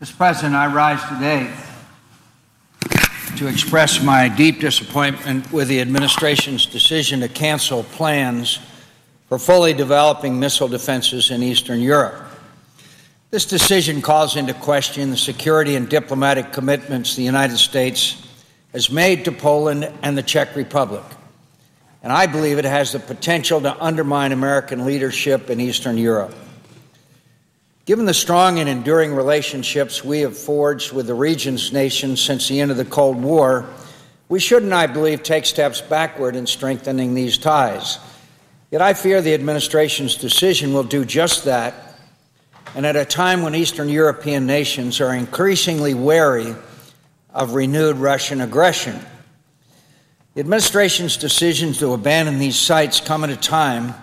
Mr. President, I rise today to express my deep disappointment with the administration's decision to cancel plans for fully developing missile defenses in Eastern Europe. This decision calls into question the security and diplomatic commitments the United States has made to Poland and the Czech Republic, and I believe it has the potential to undermine American leadership in Eastern Europe. Given the strong and enduring relationships we have forged with the region's nations since the end of the Cold War, we shouldn't, I believe, take steps backward in strengthening these ties. Yet I fear the administration's decision will do just that, and at a time when Eastern European nations are increasingly wary of renewed Russian aggression. The administration's decisions to abandon these sites come at a time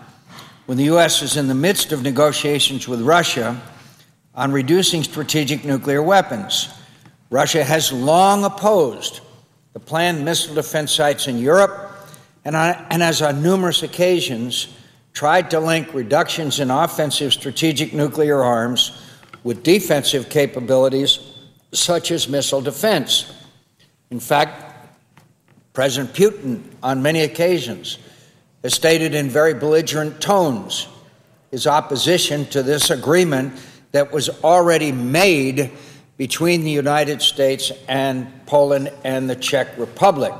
when the U.S. is in the midst of negotiations with Russia on reducing strategic nuclear weapons. Russia has long opposed the planned missile defense sites in Europe and has on numerous occasions tried to link reductions in offensive strategic nuclear arms with defensive capabilities such as missile defense. In fact, President Putin, on many occasions, has stated in very belligerent tones his opposition to this agreement that was already made between the United States and Poland and the Czech Republic.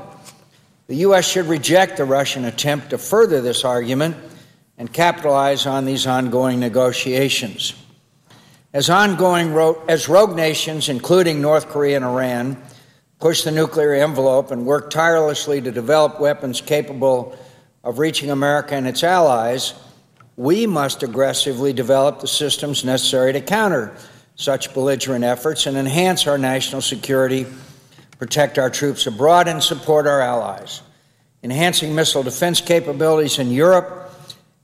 The U.S. should reject the Russian attempt to further this argument and capitalize on these ongoing negotiations. As rogue nations, including North Korea and Iran, push the nuclear envelope and work tirelessly to develop weapons capable of reaching America and its allies, we must aggressively develop the systems necessary to counter such belligerent efforts and enhance our national security, protect our troops abroad, and support our allies. Enhancing missile defense capabilities in Europe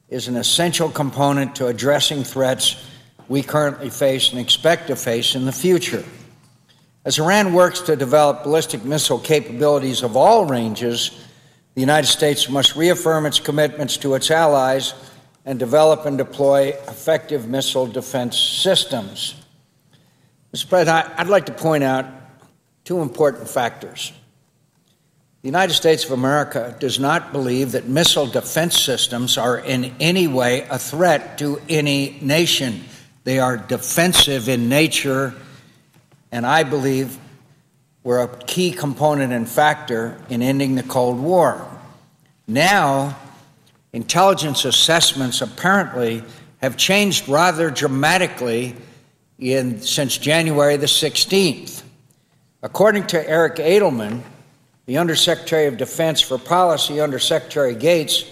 is an essential component to addressing threats we currently face and expect to face in the future. As Iran works to develop ballistic missile capabilities of all ranges, the United States must reaffirm its commitments to its allies and develop and deploy effective missile defense systems. Mr. President, I'd like to point out two important factors. The United States of America does not believe that missile defense systems are in any way a threat to any nation. They are defensive in nature, and I believe were a key component and factor in ending the Cold War. Now, intelligence assessments apparently have changed rather dramatically since January the 16th. According to Eric Edelman, the Undersecretary of Defense for Policy under Secretary Gates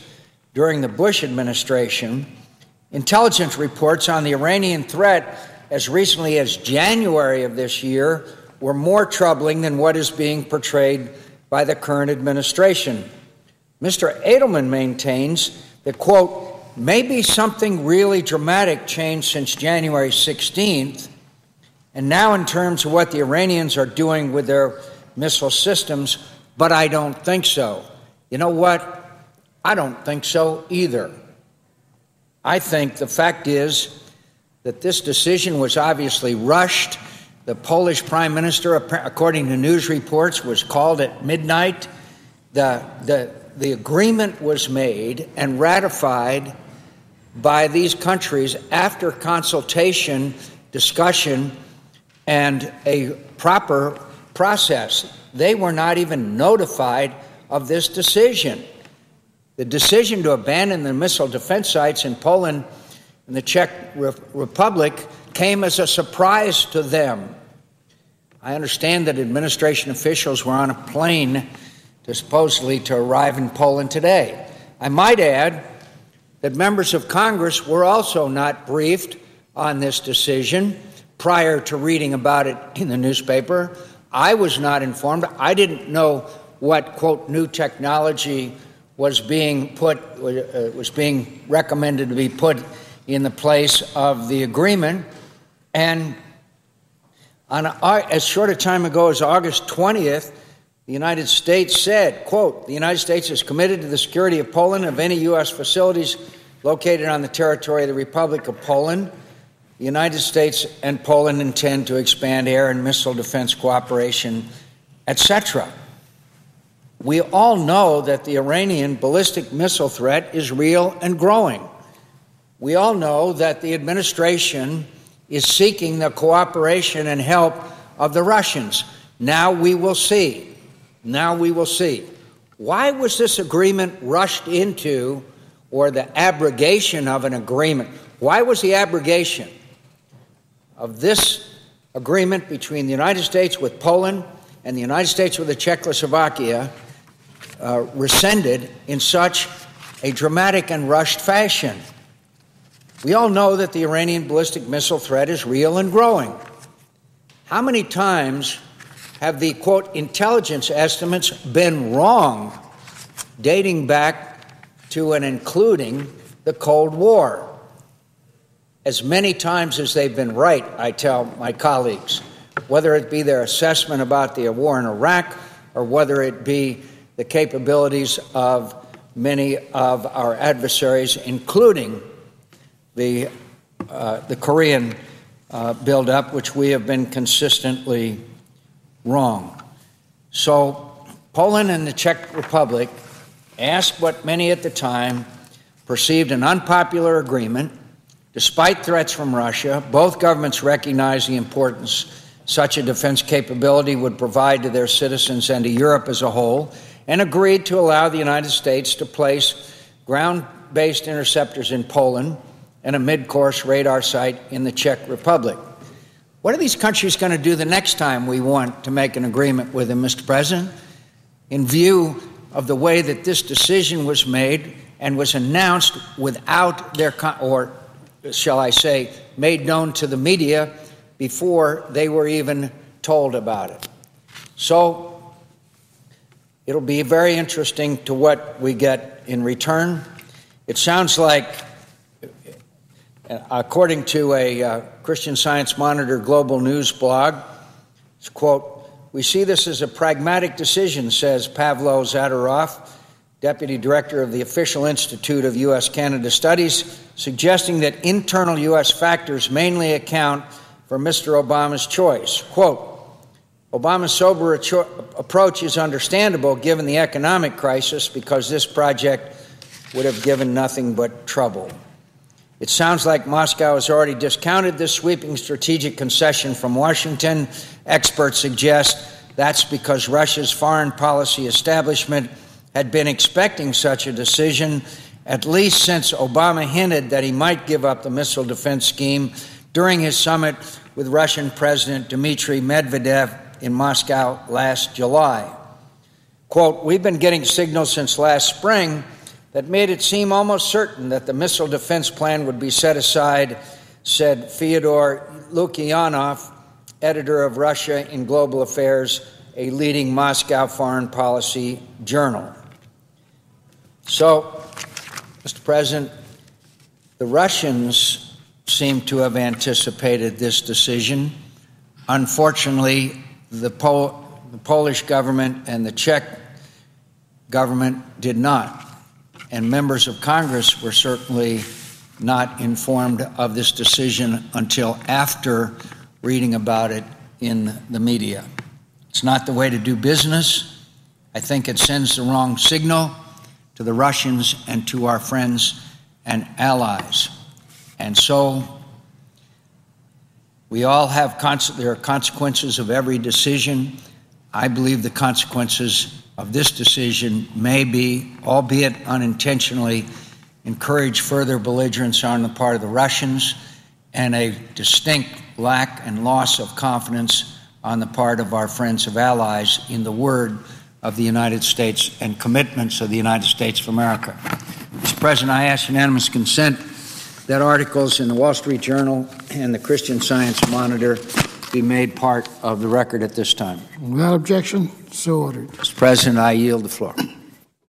during the Bush administration, intelligence reports on the Iranian threat as recently as January of this year were more troubling than what is being portrayed by the current administration. Mr. Edelman maintains that, quote, maybe something really dramatic changed since January 16th, and now in terms of what the Iranians are doing with their missile systems, but I don't think so. You know what? I don't think so either. I think the fact is that this decision was obviously rushed. The Polish prime minister, according to news reports, was called at midnight. The agreement was made and ratified by these countries after consultation, discussion, and a proper process. They were not even notified of this decision. The decision to abandon the missile defense sites in Poland and the Czech Republic came as a surprise to them. I understand that administration officials were on a plane supposedly to arrive in Poland today. I might add that members of Congress were also not briefed on this decision prior to reading about it in the newspaper. I was not informed. I didn't know what, quote, new technology was being recommended to be put in the place of the agreement. And as short a time ago as August 20th, the United States said, quote, the United States is committed to the security of Poland and of any U.S. facilities located on the territory of the Republic of Poland. the United States and Poland intend to expand air and missile defense cooperation, etc. We all know that the Iranian ballistic missile threat is real and growing. We all know that the administration is seeking the cooperation and help of the Russians. Now we will see. Now we will see. Why was this agreement rushed into, or the abrogation of an agreement? Why was the abrogation of this agreement between the United States with Poland and the United States with the Czechoslovakia rescinded in such a dramatic and rushed fashion? We all know that the Iranian ballistic missile threat is real and growing. How many times have the, quote, intelligence estimates been wrong, dating back to and including the Cold War? As many times as they've been right, I tell my colleagues, whether it be their assessment about the war in Iraq or whether it be the capabilities of many of our adversaries, including the Korean buildup, which we have been consistently wrong. So Poland and the Czech Republic asked what many at the time perceived an unpopular agreement. Despite threats from Russia, both governments recognized the importance such a defense capability would provide to their citizens and to Europe as a whole, and agreed to allow the United States to place ground-based interceptors in Poland and a mid-course radar site in the Czech Republic. What are these countries going to do the next time we want to make an agreement with them, Mr. President? In view of the way that this decision was made and was announced without their, or shall I say, made known to the media before they were even told about it. So it'll be very interesting to what we get in return. It sounds like, according to a Christian Science Monitor Global News blog, it's, quote, "We see this as a pragmatic decision," says Pavlo Zadorov, Deputy Director of the Official Institute of U.S.-Canada Studies, suggesting that internal U.S. factors mainly account for Mr. Obama's choice. Quote, "Obama's sober approach is understandable given the economic crisis because this project would have given nothing but trouble. It sounds like Moscow has already discounted this sweeping strategic concession from Washington. Experts suggest that's because Russia's foreign policy establishment had been expecting such a decision, at least since Obama hinted that he might give up the missile defense scheme during his summit with Russian President Dmitry Medvedev in Moscow last July. Quote, "We've been getting signals since last spring that made it seem almost certain that the missile defense plan would be set aside," said Fyodor Lukyanov, editor of Russia in Global Affairs, a leading Moscow foreign policy journal. So, Mr. President, the Russians seem to have anticipated this decision. Unfortunately, the Polish government and the Czech government did not. And members of Congress were certainly not informed of this decision until after reading about it in the media. It's not the way to do business. I think it sends the wrong signal to the Russians and to our friends and allies. And so we all have, there are consequences of every decision. I believe the consequences of this decision may be, albeit unintentionally, encourage further belligerence on the part of the Russians and a distinct lack and loss of confidence on the part of our friends of allies in the word of the United States and commitments of the United States of America. Mr. President, I ask unanimous consent that articles in the Wall Street Journal and the Christian Science Monitor be made part of the record at this time. Without objection, so ordered. Mr. President, I yield the floor.